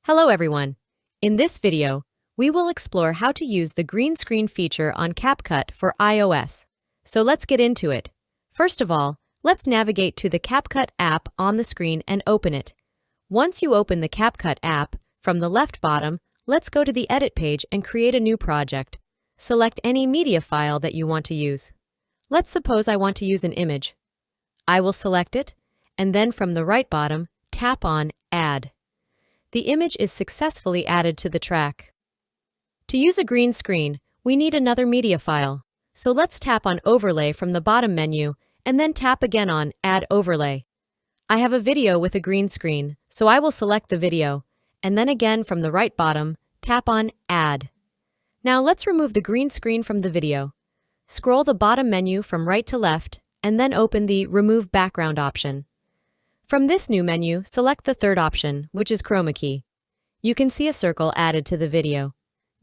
Hello everyone. In this video, we will explore how to use the green screen feature on Capcut for iOS. So let's get into it. First of all, let's navigate to the Capcut app on the screen and open it. Once you open the Capcut app, from the left bottom, let's go to the Edit page and create a new project. Select any media file that you want to use. Let's suppose I want to use an image. I will select it, and then from the right bottom, tap on Add. The image is successfully added to the track. To use a green screen, we need another media file. So let's tap on Overlay from the bottom menu and then tap again on Add Overlay. I have a video with a green screen, so I will select the video, and then again from the right bottom, tap on Add. Now let's remove the green screen from the video. Scroll the bottom menu from right to left and then open the Remove Background option. From this new menu, select the third option, which is Chroma Key. You can see a circle added to the video.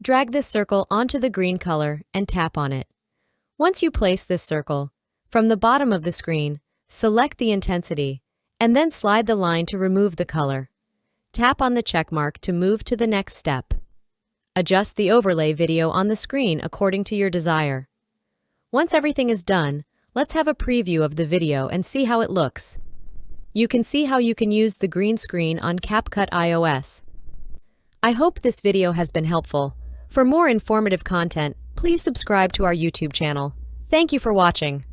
Drag this circle onto the green color and tap on it. Once you place this circle, from the bottom of the screen, select the intensity, and then slide the line to remove the color. Tap on the check mark to move to the next step. Adjust the overlay video on the screen according to your desire. Once everything is done, let's have a preview of the video and see how it looks. You can see how you can use the green screen on Capcut iOS. I hope this video has been helpful. For more informative content, please subscribe to our YouTube channel. Thank you for watching.